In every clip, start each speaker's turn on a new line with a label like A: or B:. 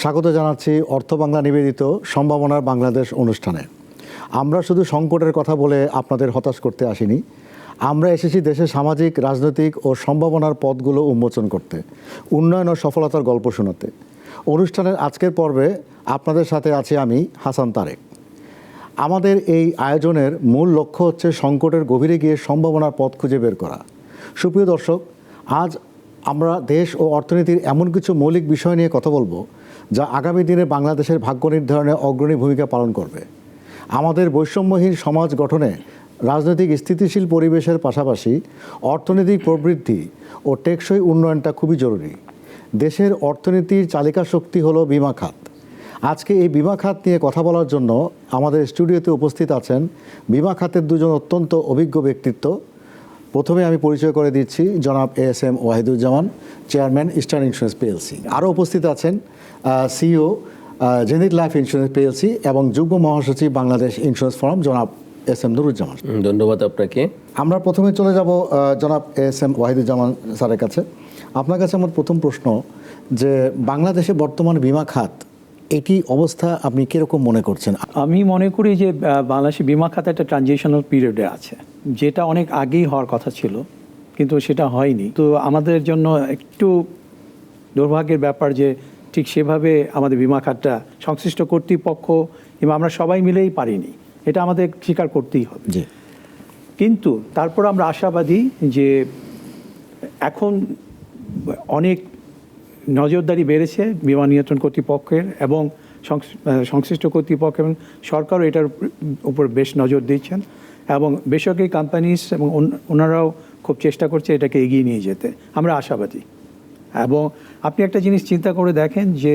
A: স্বাগত জানাচ্ছি অর্থ বাংলা নিবেদিত সম্ভাবনার বাংলাদেশ অনুষ্ঠানে। আমরা শুধু সংকটের কথা বলে আপনাদের হতাশ করতে আসিনি, আমরা এসেছি দেশের সামাজিক, রাজনৈতিক ও সম্ভাবনার পথগুলো উন্মোচন করতে, উন্নয়ন ও সফলতার গল্প শোনাতে। অনুষ্ঠানের আজকের পর্বে আপনাদের সাথে আছি আমি, হাসান তারেক। আমাদের এই আয়োজনের মূল লক্ষ্য হচ্ছে সংকটের গভীরে গিয়ে সম্ভাবনার পথ খুঁজে বের করা। সুপ্রিয় দর্শক, আজ আমরা দেশ ও অর্থনীতির এমন কিছু মৌলিক বিষয় নিয়ে কথা বলবো যা আগামী দিনে বাংলাদেশের ভাগ্য নির্ধারণে অগ্রণী ভূমিকা পালন করবে। আমাদের বৈষম্যহীন সমাজ গঠনে রাজনৈতিক স্থিতিশীল পরিবেশের পাশাপাশি অর্থনৈতিক প্রবৃদ্ধি ও টেকসই উন্নয়নটা খুবই জরুরি। দেশের অর্থনীতির চালিকা শক্তি হলো বিমা খাত। আজকে এই বিমা খাত নিয়ে কথা বলার জন্য আমাদের স্টুডিওতে উপস্থিত আছেন বিমা খাতের দুজন অত্যন্ত অভিজ্ঞ ব্যক্তিত্ব। প্রথমে আমি পরিচয় করে দিচ্ছি জনাব ASM Wahiduzzaman, chairman eastern insurance PLC। আরও উপস্থিত আছেন CEO zenith life insurance PLC এবং যুগ্ম মহাসচিব বাংলাদেশ ইন্স্যুরেন্স ফোরাম জনাব SM নুরুজ্জামান।
B: ধন্যবাদ আপনাকে।
A: আমরা প্রথমে চলে যাব জনাব ASM ওয়াহিদুজ্জামান স্যারের কাছে। আপনার কাছে আমার প্রথম প্রশ্ন যে বাংলাদেশে বর্তমান বিমা খাত এটি অবস্থা আপনি কীরকম মনে করছেন?
C: আমি মনে করি যে বাংলাদেশে বিমা খাতে একটা ট্রানজিশনাল পিরিয়ডে আছে, যেটা অনেক আগেই হওয়ার কথা ছিল, কিন্তু সেটা হয়নি। তো আমাদের জন্য একটু দুর্ভাগ্যের ব্যাপার যে ঠিক সেভাবে আমাদের বিমা খাতটা সংশ্লিষ্ট কর্তৃপক্ষ কিংবা আমরা সবাই মিলেই পারিনি, এটা আমাদের স্বীকার করতেই হবে। কিন্তু তারপর আমরা আশাবাদী যে এখন অনেক নজরদারি বেড়েছে বিমা নিয়ন্ত্রণ কর্তৃপক্ষের এবং সংশ্লিষ্ট কর্তৃপক্ষ এবং সরকারও এটার উপর বেশ নজর দিচ্ছেন এবং বেসরকারি কোম্পানিজ এবং ওনারাও খুব চেষ্টা করছে এটাকে এগিয়ে নিয়ে যেতে। আমরা আশাবাদী। এবং আপনি একটা জিনিস চিন্তা করে দেখেন যে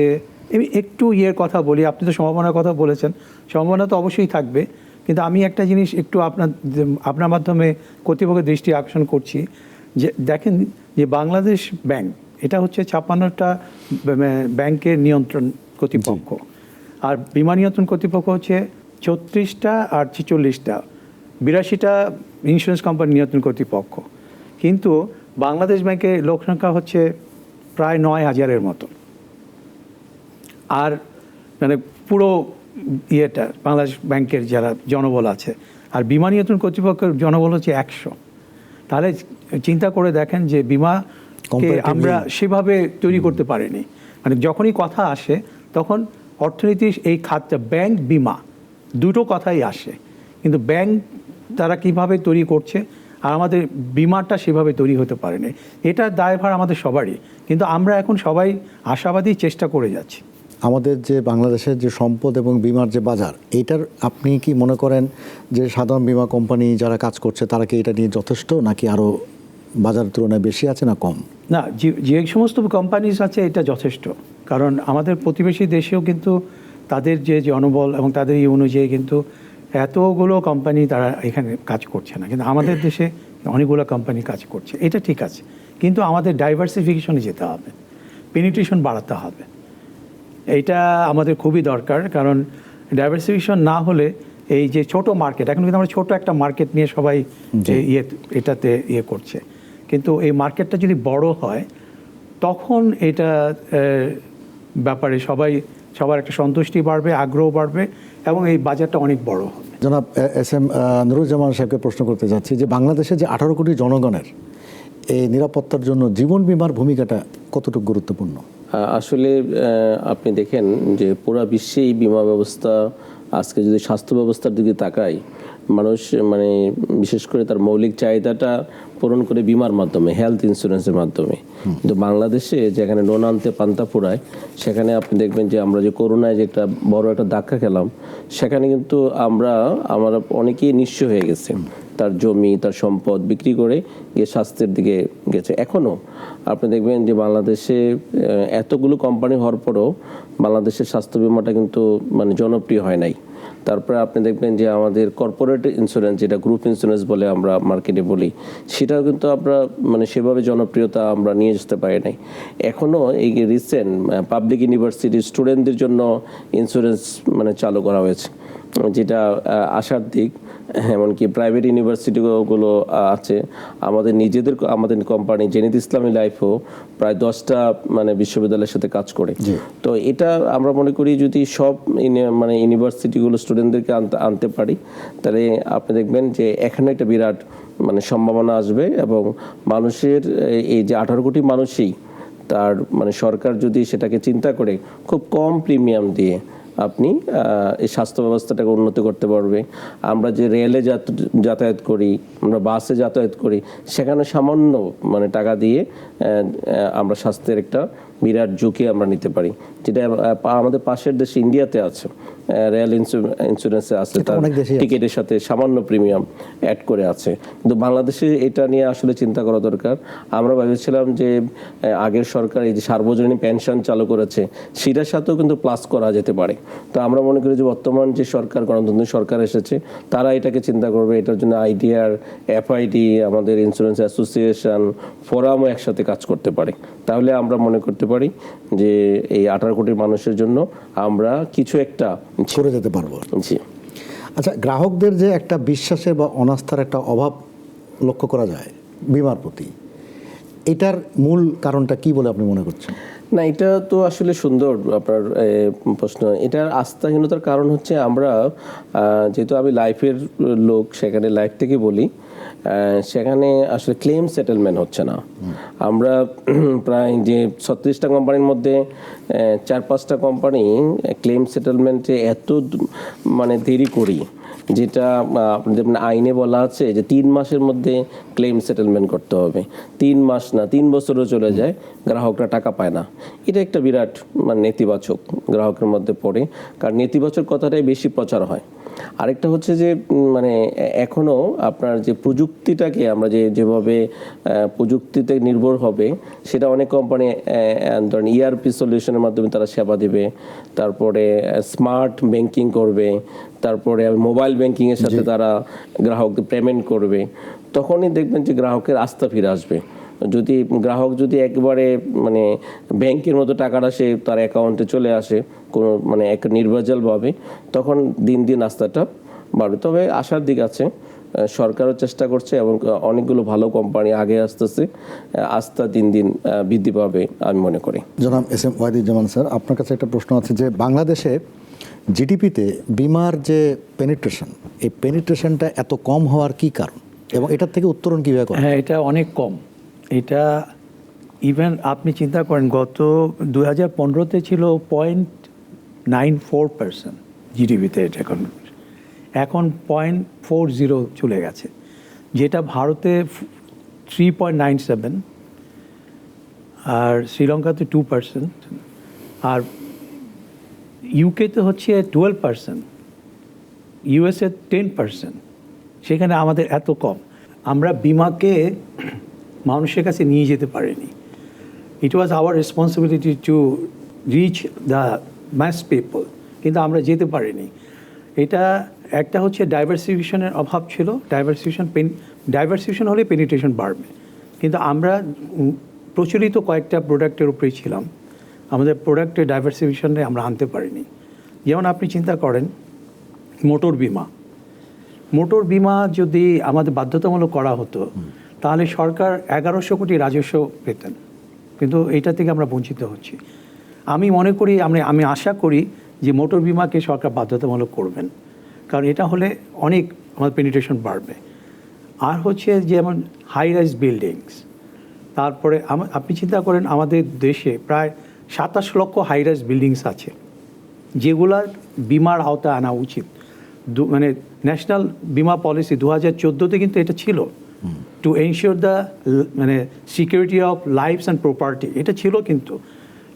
C: আমি একটু কথা বলি, আপনি তো সম্ভাবনার কথা বলেছেন, সম্ভাবনা তো অবশ্যই থাকবে, কিন্তু আমি একটা জিনিস একটু আপনার মাধ্যমে কর্তৃপক্ষের দৃষ্টি আকর্ষণ করছি যে দেখেন যে বাংলাদেশ ব্যাংক এটা হচ্ছে 56টা ব্যাংকের নিয়ন্ত্রণ কর্তৃপক্ষ, আর বিমা নিয়ন্ত্রণ কর্তৃপক্ষ হচ্ছে 36টা আর 46টা 82টা ইন্স্যুরেন্স কোম্পানি নিয়ন্ত্রণ কর্তৃপক্ষ। কিন্তু বাংলাদেশ ব্যাংকের লোক সংখ্যা হচ্ছে প্রায় 9,000-এর মতো, আর মানে পুরো বাংলাদেশ ব্যাংকের যারা জনবল আছে, আর বিমা নিয়ন্ত্রণ কর্তৃপক্ষের জনবল হচ্ছে 100। তাহলে চিন্তা করে দেখেন যে বিমা আমরা সেভাবে তৈরি করতে পারিনি। মানে যখনই কথা আসে তখন অর্থনীতির এই খাতটা ব্যাংক বিমা দুটো কথাই আসে, কিন্তু ব্যাংক তারা কিভাবে তৈরি করছে আর আমাদের বিমাটা সেভাবে তৈরি হতে পারেনি। এটার দায়ভার আমাদের সবারই, কিন্তু আমরা এখন সবাই আশাবাদী, চেষ্টা করে যাচ্ছি।
A: আমাদের যে বাংলাদেশের যে সম্পদ এবং বিমার যে বাজার, এইটার আপনি কি মনে করেন যে সাধারণ বিমা কোম্পানি যারা কাজ করছে তারা কি এটা নিয়ে যথেষ্ট, নাকি আরও বাজারের তুলনায় বেশি আছে না কম?
C: না, যে সমস্ত কোম্পানিজ আছে এটা যথেষ্ট, কারণ আমাদের প্রতিবেশী দেশেও কিন্তু তাদের যে জনবল এবং তাদের এই অনুযায়ী কিন্তু এতগুলো কোম্পানি তারা এখানে কাজ করছে না, কিন্তু আমাদের দেশে অনেকগুলো কোম্পানি কাজ করছে। এটা ঠিক আছে, কিন্তু আমাদের ডাইভার্সিফিকেশনে যেতে হবে, পেনিট্রেশন বাড়াতে হবে। এইটা আমাদের খুবই দরকার, কারণ ডাইভার্সিফিকেশন না হলে এই যে ছোট মার্কেট, এখন কিন্তু আমরা ছোট একটা মার্কেট নিয়ে সবাই এটাতে করছে, কিন্তু এই মার্কেটটা যদি বড় হয় তখন এটা ব্যাপারে সবার একটা সন্তুষ্টি বাড়বে, আগ্রহ বাড়বে এবং এই বাজারটা অনেক বড় হবে।
A: জনাব SM নুরুজ্জামান সাহেবকে প্রশ্ন করতে যাচ্ছি যে বাংলাদেশে যে 18 কোটি জনগণের এই নিরাপত্তার জন্য জীবন বীমার ভূমিকাটা কতটুকু গুরুত্বপূর্ণ?
B: আসলে আপনি দেখেন যে পুরো বিশ্বে এই বিমা ব্যবস্থা, আজকে যদি স্বাস্থ্য ব্যবস্থার দিকে তাকাই, মানুষ মানে বিশেষ করে তার মৌলিক চাহিদাটা পূরণ করে বিমার মাধ্যমে, হেলথ ইন্স্যুরেন্সের মাধ্যমে। কিন্তু বাংলাদেশে যেখানে নুন আনতে পান্তা ফুরায়, সেখানে আপনি দেখবেন যে আমরা যে করোনায় যে একটা বড় একটা ধাক্কা খেলাম, সেখানে কিন্তু আমরা অনেকেই নিঃস্ব হয়ে গেছে, তার জমি তার সম্পদ বিক্রি করে গিয়ে স্বাস্থ্যের দিকে গেছে। এখনও আপনি দেখবেন যে বাংলাদেশে এতগুলো কোম্পানি হওয়ার পরও বাংলাদেশের স্বাস্থ্য বিমাটা কিন্তু মানে জনপ্রিয় হয় নাই। তারপরে আপনি দেখবেন যে আমাদের কর্পোরেট ইন্স্যুরেন্স, যেটা গ্রুপ ইন্স্যুরেন্স বলে আমরা মার্কেটে বলি, সেটাও কিন্তু আমরা মানে সেভাবে জনপ্রিয়তা আমরা নিয়ে যেতে পারি নাই। এখনও এই রিসেন্ট পাবলিক ইউনিভার্সিটির স্টুডেন্টদের জন্য ইন্স্যুরেন্স মানে চালু করা হয়েছে। যেটা আশার দিক। এমনকি প্রাইভেট ইউনিভার্সিটিগুলো আছে, আমাদের কোম্পানি জেনিত ইসলামী লাইফও প্রায় 10টা মানে বিশ্ববিদ্যালয়ের সাথে কাজ করে। তো এটা আমরা মনে করি যদি সব মানে ইউনিভার্সিটিগুলো স্টুডেন্টদেরকে আনতে পারি, তাহলে আপনি দেখবেন যে এখানে একটা বিরাট মানে সম্ভাবনা আসবে, এবং মানুষের এই যে 18 কোটি মানুষই তার মানে সরকার যদি সেটাকে চিন্তা করে খুব কম প্রিমিয়াম দিয়ে আপনি এই স্বাস্থ্য ব্যবস্থাটাকে উন্নতি করতে পারবে। আমরা যে রেলে যাতায়াত করি, আমরা বাসে যাতায়াত করি, সেখানে সামান্য মানে টাকা দিয়ে আমরা স্বাস্থ্যের একটা বিরাট ঝুঁকি আমরা নিতে পারি, যেটা আমাদের পাশের দেশ ইন্ডিয়াতে আছে। রেল ইন্স্যুরেন্সে আছে, তার টিকিটের সাথে সামান্য প্রিমিয়াম অ্যাড করে আছে। কিন্তু বাংলাদেশে এটা নিয়ে আসলে চিন্তা করা দরকার। আমরা ভেবেছিলাম যে আগের সরকার এই যে সার্বজনীন পেনশন চালু করেছে, সেটার সাথেও কিন্তু প্লাস করা যেতে পারে। তো আমরা মনে করি যে বর্তমান যে সরকার, গণতান্ত্রিক সরকার এসেছে, তারা এটাকে চিন্তা করবে। এটার জন্য আইডিআর, এফআইডি, আমাদের ইন্স্যুরেন্স অ্যাসোসিয়েশন, ফোরামও একসাথে কাজ করতে পারে। তাহলে আমরা মনে করতে পারি যে এই 18 কোটি মানুষের জন্য আমরা কিছু একটা
A: করে যেতে পারবো।
B: জি।
A: আচ্ছা, গ্রাহকদের যে একটা বিশ্বাসের বা অনাস্থার একটা অভাব লক্ষ্য করা যায় বিমার প্রতি, এটার মূল কারণটা কি বলে আপনি মনে করছেন?
B: না, এটা তো আসলে সুন্দর আপনার প্রশ্ন। এটার আস্থাহীনতার কারণ হচ্ছে আমরা যেহেতু আমি লাইফের লোক, সেখানে লাইফ থেকে বলি, সেখানে আসলে ক্লেম সেটেলমেন্ট হচ্ছে না। আমরা প্রায় যে 36টা কোম্পানির মধ্যে 4-5টা কোম্পানি ক্লেম সেটেলমেন্টে এত মানে দেরি করি, যেটা আপনাদের আইনে বলা আছে যে 3 মাসের মধ্যে ক্লেম সেটেলমেন্ট করতে হবে। 3 মাস না, 3 বছরও চলে যায়, গ্রাহকরা টাকা পায় না। এটা একটা বিরাট মানে নেতিবাচক গ্রাহকের মধ্যে পড়ে, কারণ নেতিবাচক কথাটাই বেশি প্রচার হয়। আরেকটা হচ্ছে যে মানে এখনও আপনার যে প্রযুক্তিটাকে আমরা যেভাবে প্রযুক্তিতে নির্ভর হবে, সেটা অনেক কোম্পানি ধরেন ইআরপি সলিউশনের মাধ্যমে তারা সেবা দিবে, তারপরে স্মার্ট ব্যাংকিং করবে, তারপরে মোবাইল ব্যাংকিংয়ের সাথে তারা গ্রাহকদের পেমেন্ট করবে। তখনই দেখবেন যে গ্রাহকের আস্থা ফিরে আসবে। যদি গ্রাহক যদি একবারে মানে ব্যাংকের মতো টাকাটা সে তার অ্যাকাউন্টে চলে আসে কোনো মানে এক নির্ভেজালভাবে, তখন দিন দিন আস্থাটা বাড়বে। তবে আশার দিক আছে, সরকারও চেষ্টা করছে এবং অনেকগুলো ভালো কোম্পানি আগে আসতেছে, আস্থা দিন দিন বৃদ্ধি পাবে আমি মনে করি।
A: জনাব এস এম ওয়াহিদুজ্জামান স্যার, আপনার কাছে একটা প্রশ্ন আছে যে বাংলাদেশে জিডিপিতে বিমার যে পেনিট্রেশন, এই পেনিট্রেশনটা এত কম হওয়ার কি কারণ, এবং এটার থেকে উত্তরণ কীভাবে করেন?
C: হ্যাঁ, এটা অনেক কম। এটা ইভেন আপনি চিন্তা করেন গত 2015-তে ছিল 0.94% জিডিপিতে, এটা এখন 0.40 চলে গেছে, যেটা ভারতে 3.97, আর শ্রীলঙ্কাতে 2%, আর ইউকেতে হচ্ছে 12%, ইউএসএ 10%। সেখানে আমাদের এত কম। আমরা বিমাকে মানুষের কাছে নিয়ে যেতে পারিনি। It was our responsibility to reach the mass people, কিন্তু আমরা যেতে পারিনি। এটা একটা হচ্ছে ডাইভার্সিফিকেশনের অভাব ছিল। ডাইভার্সিফিকেশন হলে পেনিট্রেশন বাড়বে, কিন্তু আমরা প্রচলিত কয়েকটা প্রোডাক্টের উপরেই ছিলাম। আমাদের প্রোডাক্টের ডাইভার্সিফিকেশনে আমরা আনতে পারিনি। যেমন আপনি চিন্তা করেন মোটর বিমা যদি আমাদের বাধ্যতামূলক করা হতো, তাহলে সরকার 1100 কোটি রাজস্ব পেতেন, কিন্তু এইটা থেকে আমরা বঞ্চিত হচ্ছি। আমি মনে করি, আমি আশা করি যে মোটর বিমাকে সরকার বাধ্যতামূলক করবেন, কারণ এটা হলে অনেক আমাদের পেনিট্রেশন বাড়বে। আর হচ্ছে যেমন হাই রাইজ বিল্ডিংস, তারপরে আপনি চিন্তা করেন আমাদের দেশে প্রায় 27 লক্ষ হাই রাইজ বিল্ডিংস আছে, যেগুলা বিমার আওতায় আনা উচিত। মানে ন্যাশনাল বিমা পলিসি 2014-তে কিন্তু এটা ছিল, টু এনশিওর দ্য মানে security of lives and property, এটা ছিল। কিন্তু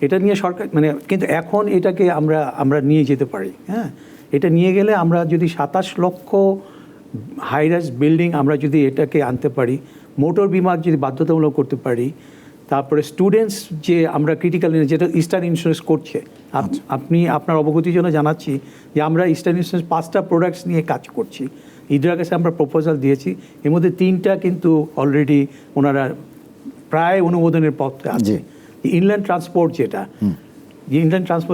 C: এটা নিয়ে সরকার কিন্তু এখন এটাকে আমরা নিয়ে যেতে পারি। হ্যাঁ, এটা নিয়ে গেলে আমরা যদি 27 লক্ষ হাই রাইজ বিল্ডিং আমরা যদি এটাকে আনতে পারি, মোটর বিমা যদি বাধ্যতামূলক করতে পারি, তারপরে স্টুডেন্টস যে আমরা ক্রিটিক্যাল যেটা ইস্টার্ন ইন্স্যুরেন্স করছে, আপনি আপনার অবগতির জন্য জানাচ্ছি যে আমরা ইস্টার্ন ইন্স্যুরেন্স 5টা প্রোডাক্টস নিয়ে কাজ করছি। ইন্দিরা কাছে আমরা প্রপোজাল দিয়েছি, এর মধ্যে 3টা কিন্তু অলরেডি ওনারা প্রায় অনুমোদনের পথে আছে। ইনল্যান্ড ট্রান্সপোর্ট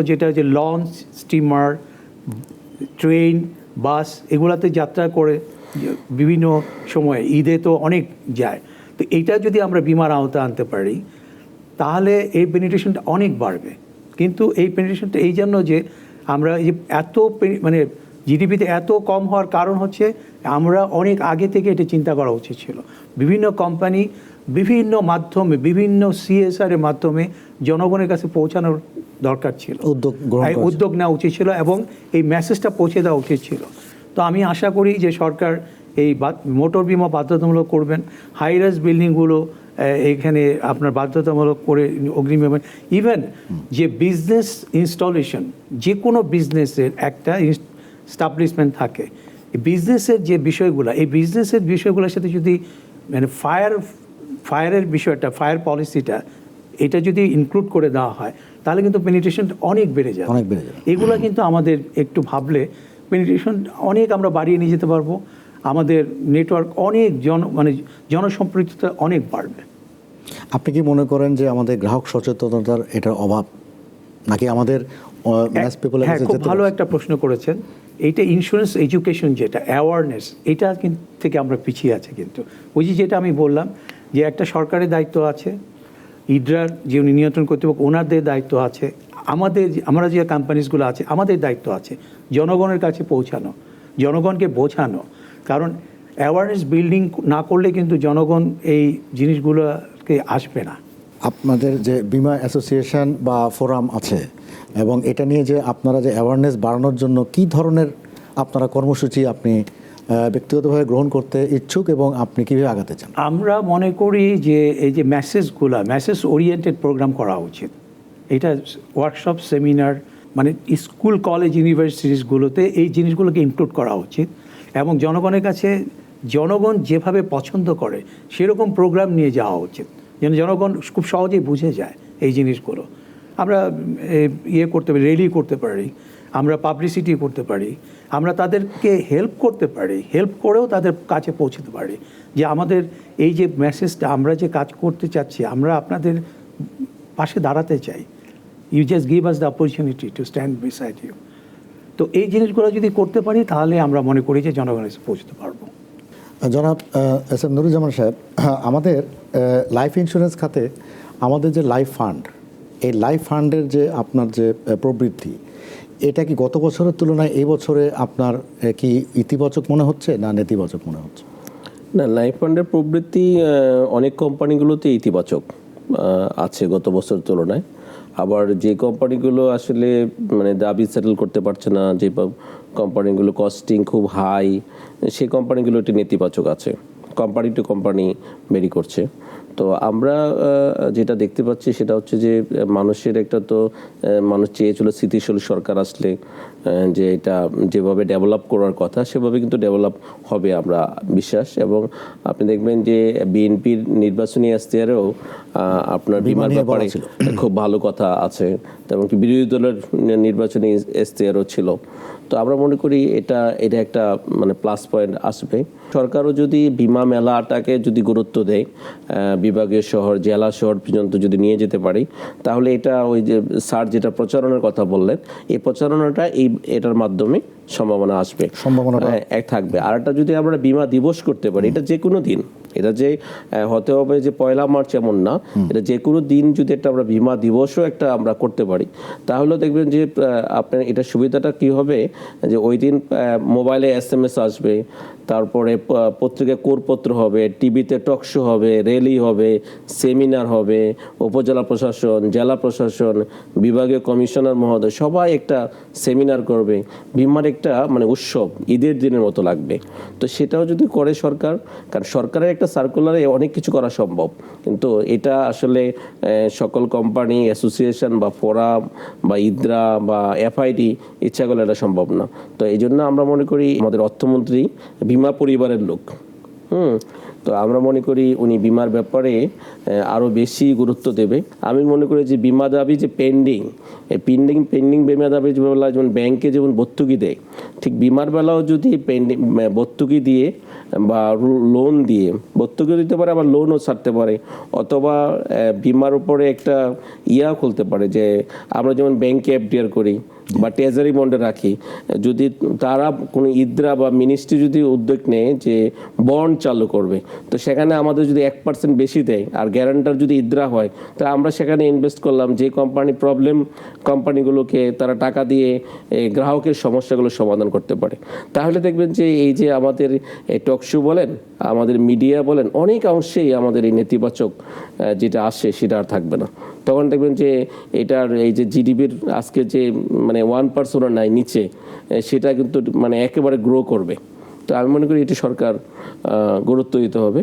C: যেটা যে লঞ্চ, স্টিমার, ট্রেন, বাস এগুলাতে যাত্রা করে বিভিন্ন সময়ে ঈদে তো অনেক যায়। তো এইটা যদি আমরা বিমার আওতায় আনতে পারি তাহলে এই পেনিট্রেশনটা অনেক বাড়বে। কিন্তু এই পেনিট্রেশনটা এই জন্য যে আমরা এই যে মানে জিডিপিতে এত কম হওয়ার কারণ হচ্ছে আমরা অনেক আগে থেকে এটা চিন্তা করা উচিত ছিল। বিভিন্ন কোম্পানি বিভিন্ন মাধ্যমে বিভিন্ন CSR এর মাধ্যমে জনগণের কাছে পৌঁছানোর দরকার ছিল, উদ্যোগ নেওয়া উচিত ছিল এবং এই মেসেজটা পৌঁছে দেওয়া উচিত ছিল। তো আমি আশা করি যে সরকার এই মোটর বিমা বাধ্যতামূলক করবেন, হাই রাইজ বিল্ডিংগুলো এইখানে আপনার বাধ্যতামূলক করে অগ্রিম পেমেন্ট, ইভেন যে বিজনেস ইনস্টলেশন যে কোনো বিজনেসের একটা এস্টাবলিশমেন্ট থাকে, বিজনেসের যে বিষয়গুলো এই বিজনেসের বিষয়গুলোর সাথে যদি মানে ফায়ারের বিষয়টা ফায়ার পলিসিটা এটা যদি ইনক্লুড করে দেওয়া হয় তাহলে কিন্তু পেনিট্রেশনটা অনেক বেড়ে যায়। এগুলো কিন্তু আমাদের একটু ভাবলে পেনিট্রেশন অনেক আমরা বাড়িয়ে নিয়ে যেতে পারবো, আমাদের নেটওয়ার্ক অনেক মানে জনসম্পৃক্ততা অনেক বাড়বে।
A: আপনি কি মনে করেন যে আমাদের গ্রাহক সচেতনতার এটার অভাব, নাকি আমাদের
C: হ্যাঁ, খুব ভালো একটা প্রশ্ন করেছেন। এইটা ইন্স্যুরেন্স এডুকেশন যেটা অ্যাওয়ারনেস এটা থেকে আমরা পিছিয়ে আছে। কিন্তু ওই যেটা আমি বললাম যে একটা সরকারের দায়িত্ব আছে, ইডরার যে নিয়ন্ত্রণ কর্তৃপক্ষ ওনাদের দায়িত্ব আছে, আমরা যে কোম্পানিজগুলো আছে আমাদের দায়িত্ব আছে জনগণের কাছে পৌঁছানো, জনগণকে বোঝানো। কারণ অ্যাওয়ারনেস বিল্ডিং না করলে কিন্তু জনগণ এই জিনিসগুলোকে আসবে না।
A: আপনাদের যে বিমা অ্যাসোসিয়েশন বা ফোরাম আছে এবং এটা নিয়ে যে আপনারা যে অ্যাওয়ারনেস বাড়ানোর জন্য কি ধরনের আপনারা কর্মসূচি আপনি ব্যক্তিগতভাবে গ্রহণ করতে ইচ্ছুক এবং আপনি কীভাবে আগাতে চান?
C: আমরা মনে করি যে এই যে মেসেজ ওরিয়েন্টেড প্রোগ্রাম করা উচিত। এটা ওয়ার্কশপ সেমিনার মানে স্কুল কলেজ ইউনিভার্সিটিসগুলোতে এই জিনিসগুলোকে ইনক্লুড করা উচিত এবং জনগণের কাছে জনগণ যেভাবে পছন্দ করে সেরকম প্রোগ্রাম নিয়ে যাওয়া উচিত যেন জনগণ খুব সহজেই বুঝে যায় এই জিনিসগুলো। আমরা করতে পারি, রেলি করতে পারি, আমরা পাবলিসিটি করতে পারি, আমরা তাদেরকে হেল্প করতে পারি, হেল্প করেও তাদের কাছে পৌঁছতে পারি যে আমাদের এই যে মেসেজটা আমরা যে কাজ করতে চাচ্ছি আমরা আপনাদের পাশে দাঁড়াতে চাই, you just give us the opportunity to stand beside you. তো এই জিনিসগুলো যদি করতে পারি তাহলে আমরা মনে করি যে জনগণের কাছে পৌঁছতে পারবো।
A: জনাব এস.এম. নুরুজ্জামান সাহেব, আমাদের লাইফ ইন্স্যুরেন্স খাতে আমাদের যে লাইফ ফান্ড, এই লাইফ ফান্ডের যে আপনার যে প্রবৃদ্ধি এটা কি গত বছরের তুলনায় এই বছরে আপনার কি ইতিবাচক মনে হচ্ছে না নেতিবাচক মনে হচ্ছে?
B: না, লাইফ ফান্ডের প্রবৃত্তি অনেক কোম্পানিগুলোতে ইতিবাচক আছে গত বছরের তুলনায়। আবার যে কোম্পানিগুলো আসলে মানে দাবি সেটেল করতে পারছে না, যে কোম্পানিগুলো কস্টিং খুব হাই, সেই কোম্পানিগুলোটি নেতিবাচক আছে। কোম্পানি টু কোম্পানি ভেরি করছে। তো আমরা যেটা দেখতে পাচ্ছি সেটা হচ্ছে যে মানুষের একটা তো মানুষ চেয়েছিল স্থিতিশীল সরকার আসলে যে এটা যেভাবে ডেভেলপ করার কথা সেভাবে কিন্তু ডেভেলপ হবে আমরা বিশ্বাস। এবং আপনি দেখবেন যে বিএনপির নির্বাচনী ইশতেহারেও আপনার বিমার ব্যাপারে খুব ভালো কথা আছে এবং বিরোধী দলের নির্বাচনী ইশতেহারও ছিল। তো আমরা মনে করি এটা একটা মানে প্লাস পয়েন্ট আসবে। সরকারও যদি বিমা মেলাটাকে যদি গুরুত্ব দেয়, বিভাগীয় শহর জেলা শহর পর্যন্ত যদি নিয়ে যেতে পারি তাহলে এটা ওই যে স্যার যেটা প্রচারণার কথা বললেন এই প্রচারণাটা এটার মাধ্যমে সম্ভাবনা আসবে, সম্ভাবনাটা এক থাকবে। আর একটা যদি আমরা বিমা দিবস করতে পারি, এটা যে কোনো দিন, এটা যে হতে হবে যে 1 মার্চ এমন না, এটা যে কোনো দিন যদি একটা আমরা বিমা দিবসও একটা আমরা করতে পারি তাহলে দেখবেন যে আপনার এটা সুবিধাটা কি হবে যে ওই দিন মোবাইলে SMS আসবে, তারপরে পত্রিকায় কোরপত্র হবে, টিভিতে টকশো হবে, র্যালি হবে, সেমিনার হবে, উপজেলা প্রশাসন, জেলা প্রশাসন, বিভাগীয় কমিশনার মহোদয় সবাই একটা সেমিনার করবে। বিমার একটা মানে উৎসব ঈদের দিনের মতো লাগবে। তো সেটাও যদি করে সরকার, কারণ সরকারের একটা সার্কুলারে অনেক কিছু করা সম্ভব, কিন্তু এটা আসলে সকল কোম্পানি অ্যাসোসিয়েশন বা ফোরাম বা ইদ্রা বা FID ইচ্ছা করলে এটা সম্ভব না। তো এই জন্য আমরা মনে করি আমাদের অর্থমন্ত্রী বিমা পরিবারের লোক, তো আমরা মনে করি উনি বিমার ব্যাপারে আরও বেশি গুরুত্ব দেবে। আমি মনে করি যে বিমা দাবি যে পেন্ডিং বিমা দাবি যেমন ব্যাংকে যেমন ভর্তুকি দেয়, ঠিক বিমার বেলাও যদি পেন্ডিং ভর্তুকি দিয়ে বা লোন দিয়ে ভর্তুকি দিতে পারে, আবার লোনও ছাড়তে পারে, অথবা বিমার উপরে একটা খুলতে পারে যে আমরা যেমন ব্যাংকে FDR করি বা ট্রেজারি বন্ডে রাখি, যদি তারা কোনো ইদ্রা বা মিনিস্ট্রি যদি উদ্যোগ নেয় যে বন্ড চালু করবে, তো সেখানে আমাদের যদি 1% বেশি দেয় আর গ্যারান্টার যদি ইদ্রা হয়, তা আমরা সেখানে ইনভেস্ট করলাম, যে কোম্পানিগুলোকে তারা টাকা দিয়ে গ্রাহকের সমস্যাগুলো সমাধান করতে পারে। তাহলে দেখবেন যে এই যে আমাদের টকশো বলেন, আমাদের মিডিয়া বলেন, অনেক অংশেই আমাদের এই নেতিবাচক যেটা আসে সেটা আর থাকবে না। তখন দেখবেন যে এটার এই যে জিডিপির আজকে যে মানে 1% নাই নিচে, সেটা কিন্তু মানে একেবারে গ্রো করবে। তো আমি মনে করি এটি সরকার গুরুত্ব দিতে হবে,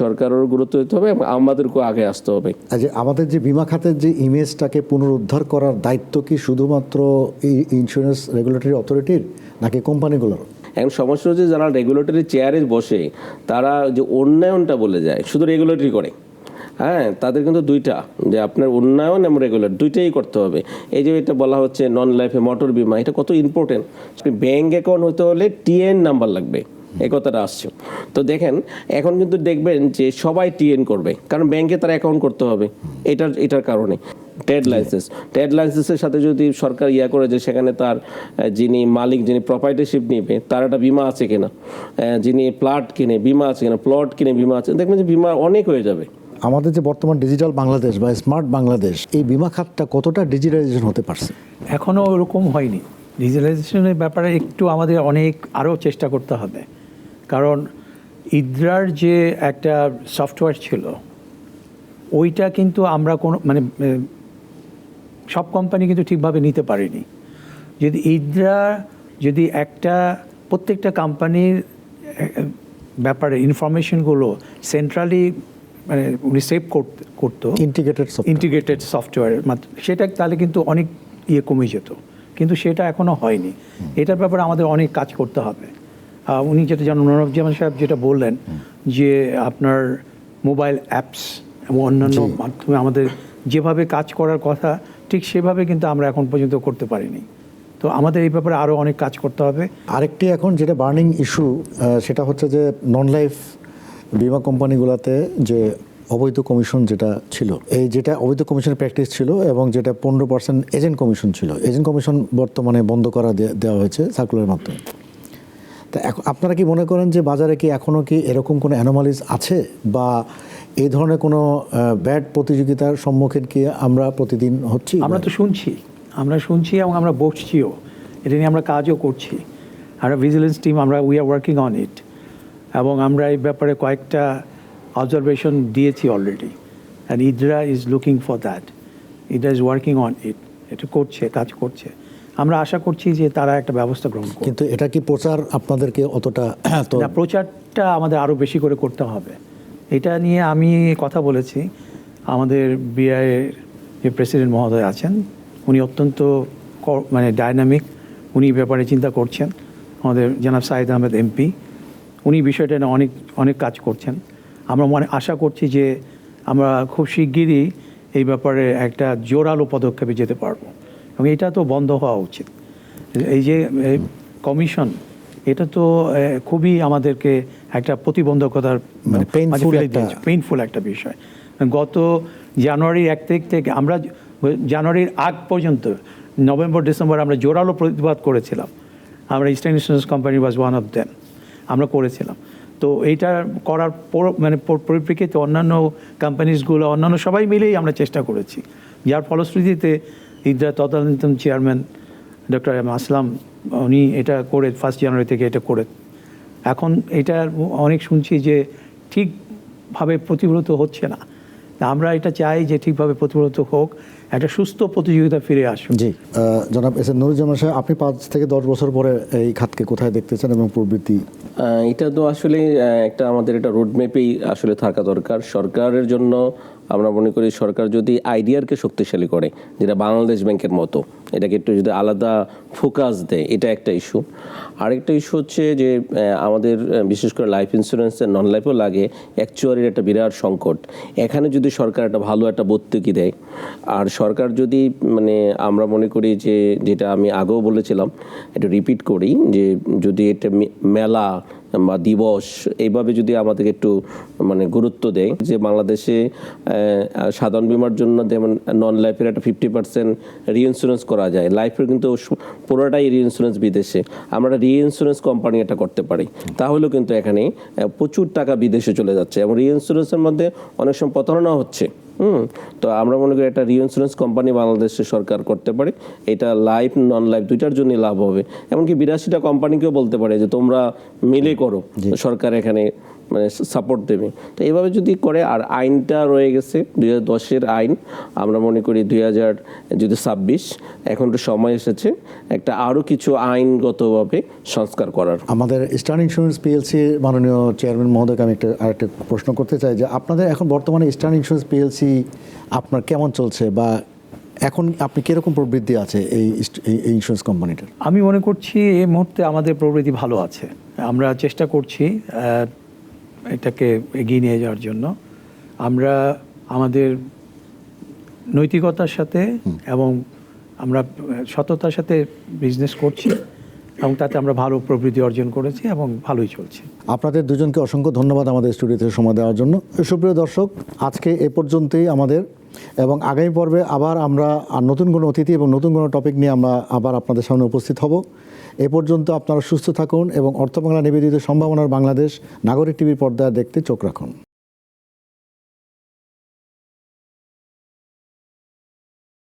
B: সরকারেরও গুরুত্ব দিতে হবে এবং আমাদেরকেও আগে আসতে হবে।
A: যে আমাদের যে বিমা খাতের যে ইমেজটাকে পুনরুদ্ধার করার দায়িত্ব কি শুধুমাত্র এই ইন্স্যুরেন্স রেগুলেটরি অথরিটির নাকি কোম্পানিগুলোর?
B: এখন সমস্যা হচ্ছে যারা রেগুলেটরি চেয়ারে বসে তারা যে উন্নয়নটা বলে যায়, শুধু রেগুলেটরি করে। হ্যাঁ, তাদের কিন্তু দুইটা, যে আপনার উন্নয়ন এবং রেগুলেট দুইটাই করতে হবে। এই যে এটা বলা হচ্ছে নন লাইফে মোটর বিমা, এটা কত ইম্পর্টেন্ট। ব্যাংক অ্যাকাউন্ট হতে হলে টিএন নাম্বার লাগবে, এই কথাটা আসছে। তো দেখেন এখন কিন্তু দেখবেন যে সবাই টিএন করবে, কারণ ব্যাংকে তার অ্যাকাউন্ট করতে হবে এটার কারণে। ট্রেড লাইসেন্সের সাথে যদি সরকার করে যে সেখানে তার যিনি মালিক, যিনি প্রপার্টারশিপ নিবে, তার একটা বিমা আছে কিনা, যিনি প্লট কিনে বিমা আছে কিনা, প্লট কিনে বিমা আছে, দেখবেন যে বিমা অনেক হয়ে যাবে।
A: আমাদের যে বর্তমান ডিজিটাল বাংলাদেশ বা স্মার্ট বাংলাদেশ, এই বিমা খাতটা কতটা ডিজিটালাইজেশন হতে পারছে?
C: এখনও ওরকম হয়নি। ডিজিটালাইজেশনের ব্যাপারে একটু আমাদের অনেক আরও চেষ্টা করতে হবে, কারণ ইদ্রার যে একটা সফটওয়্যার ছিল ওইটা কিন্তু আমরা কোনো মানে সব কোম্পানি কিন্তু ঠিকভাবে নিতে পারেনি। যদি ইদ্রা যদি প্রত্যেকটা কোম্পানির ব্যাপারে ইনফরমেশনগুলো সেন্ট্রালি মানে উনি সেভ করতো ইন্টিগ্রেটেড সফটওয়্যার মাত্র, সেটা তাহলে কিন্তু অনেক কমে যেত, কিন্তু সেটা এখনও হয়নি। এটার ব্যাপারে আমাদের অনেক কাজ করতে হবে। উনি যেটা জানেন, নুরুজ্জামান সাহেব যেটা বললেন যে আপনার মোবাইল অ্যাপস এবং অন্যান্য মাধ্যমে আমাদের যেভাবে কাজ করার কথা ঠিক সেভাবে কিন্তু আমরা এখন পর্যন্ত করতে পারিনি। তো আমাদের এই ব্যাপারে আরও অনেক কাজ করতে হবে।
A: আরেকটি এখন যেটা বার্নিং ইস্যু, সেটা হচ্ছে যে নন লাইফ বিমা কোম্পানিগুলোতে যে অবৈধ কমিশন যেটা ছিল, এই যেটা অবৈধ কমিশনের প্র্যাকটিস ছিল এবং যেটা 15% এজেন্ট কমিশন ছিল, এজেন্ট কমিশন বর্তমানে বন্ধ করা দেওয়া হয়েছে সার্কুলারের মাধ্যমে। তা আপনারা কি মনে করেন যে বাজারে কি এখনও কি এরকম কোনো অ্যানোমালিজ আছে, বা এই ধরনের কোনো ব্যাড প্রতিযোগিতার সম্মুখীন কি আমরা প্রতিদিন হচ্ছি?
C: আমরা তো শুনছি এবং আমরা বসছিও, এটা নিয়ে আমরা কাজও করছি। আমরা vigilance team we are working on it, এবং আমরা এই ব্যাপারে কয়েকটা অবজারভেশন দিয়েছি already, and IDRA is looking for that, IDRA is working on it, এটা কাজ করছে। আমরা আশা করছি যে তারা একটা ব্যবস্থা গ্রহণ করবে।
A: কিন্তু এটা কি প্রচার আপনাদেরকে অতটা?
C: প্রচারটা আমাদের আরও বেশি করে করতে হবে। এটা নিয়ে আমি কথা বলেছি, আমাদের বিআইয়ের যে প্রেসিডেন্ট মহোদয় আছেন উনি অত্যন্ত মানে ডাইনামিক, উনি ব্যাপারে চিন্তা করছেন। আমাদের জনাব সাইদ আহমেদ এমপি, উনি বিষয়টা নিয়ে অনেক কাজ করছেন। আমরা আশা করছি যে আমরা খুব শিগগিরই এই ব্যাপারে একটা জোরালো পদক্ষেপে যেতে পারবো, এবং এটা তো বন্ধ হওয়া উচিত। এই যে কমিশন, এটা তো খুবই আমাদেরকে একটা প্রতিবন্ধকতার মানে পেইনফুল একটা বিষয়। গত জানুয়ারির 1 তারিখ থেকে আমরা জানুয়ারির আগ পর্যন্ত নভেম্বর ডিসেম্বর আমরা জোরালো প্রতিবাদ করেছিলাম। আমরা eastern insurance company was one of them, আমরা করেছিলাম। তো এইটা করার মানে পরিপ্রেক্ষিতে অন্যান্য কোম্পানিজগুলো, অন্যান্য সবাই মিলেই আমরা চেষ্টা করেছি, যার ফলশ্রুতিতে ইদ্রা তদানীন্তন চেয়ারম্যান ডক্টর আসলাম উনি এটা করে 1 জানুয়ারি থেকে এটা করে। এখন এটা অনেক শুনছি যে ঠিকভাবে প্রতিফলিত হচ্ছে না। আমরা এটা চাই যে ঠিকভাবে প্রতিফলিত হোক, একটা সুস্থ প্রতিযোগিতা ফিরে আসুন।
A: জি, জনাব এস এম নুরুজ্জামান সাহেব, আপনি 5 থেকে 10 বছর পরে এই খাতকে কোথায় দেখতেছেন এবং প্রবৃত্তি?
B: এটা তো আসলে আমাদের একটা রোডম্যাপেই আসলে থাকা দরকার সরকারের জন্য। আমরা মনে করি সরকার যদি আইডিয়ারকে শক্তিশালী করে, যেটা বাংলাদেশ ব্যাংকের মতো, এটাকে একটু যদি আলাদা ফোকাস দেয়, এটা একটা ইস্যু। আরেকটা ইস্যু হচ্ছে যে আমাদের বিশেষ করে লাইফ ইন্স্যুরেন্সের নন লাইফও লাগে, অ্যাকচুয়ারির একটা বিরাট সংকট। এখানে যদি সরকার একটা ভালো একটা ভর্তুকি দেয়, আর সরকার যদি মানে আমরা মনে করি যে যেটা আমি আগেও বলেছিলাম, এটা রিপিট করি, যে যদি এটা মেলা বা দিবস এইভাবে যদি আমাদেরকে একটু মানে গুরুত্ব দেয়, যে বাংলাদেশে সাধারণ বীমার জন্য যেমন নন লাইফের একটা 50% রিইন্স্যুরেন্স করা করা যায়। লাইফের কিন্তু পুরোটাই রিইন্স্যুরেন্স বিদেশে, আমরা রিইন্স্যুরেন্স কোম্পানি এটা করতে পারি, তাহলেও কিন্তু এখানে প্রচুর টাকা বিদেশে চলে যাচ্ছে এবং রিইন্স্যুরেন্সের মধ্যে অনেক সময় প্রতারণা হচ্ছে। তো আমরা মনে করি একটা রিইন্স্যুরেন্স কোম্পানি বাংলাদেশে সরকার করতে পারে, এটা লাইফ নন লাইফ দুইটার জন্যই লাভ হবে। এমনকি 82টা কোম্পানিকেও বলতে পারে যে তোমরা মিলে করো, সরকার এখানে মানে সাপোর্ট দেবে। তো এইভাবে যদি করে, আর আইনটা রয়ে গেছে 2010-এর আইন, আমরা মনে করি 2026 এখন তো সময় এসেছে একটা আরও কিছু আইনগতভাবে সংস্কার করার।
A: আমাদের ইস্টার্ন ইন্স্যুরেন্স পিএলসি মাননীয় চেয়ারম্যান মহোদয়কে আমি আরেকটা প্রশ্ন করতে চাই যে আপনাদের এখন বর্তমানে ইস্টার্ন ইন্স্যুরেন্স পিএলসি আপনার কেমন চলছে, বা এখন আপনি কীরকম প্রবৃদ্ধি আছে এই ইন্স্যুরেন্স কোম্পানিটার?
C: আমি মনে করছি এই মুহূর্তে আমাদের প্রবৃদ্ধি ভালো আছে। আমরা চেষ্টা করছি এটাকে এগিয়ে নিয়ে যাওয়ার জন্য। আমরা আমাদের নৈতিকতার সাথে এবং আমরা সততার সাথে বিজনেস করছি এবং তাতে আমরা ভালো প্রবৃদ্ধি অর্জন করেছি এবং ভালোই চলছে।
A: আপনাদের দুজনকে অসংখ্য ধন্যবাদ আমাদের স্টুডিওতে সময় দেওয়ার জন্য। সুপ্রিয় দর্শক, আজকে এ পর্যন্তই আমাদের, এবং আগামী পর্বে আবার আমরা নতুন কোনো অতিথি এবং নতুন কোনো টপিক নিয়ে আমরা আবার আপনাদের সামনে উপস্থিত হব। এ পর্যন্ত আপনারা সুস্থ থাকুন এবং অর্থ বাংলা নিবেদিত সম্ভাবনার বাংলাদেশ নাগরিক টিভির পর্দায় দেখতে চোখ রাখুন।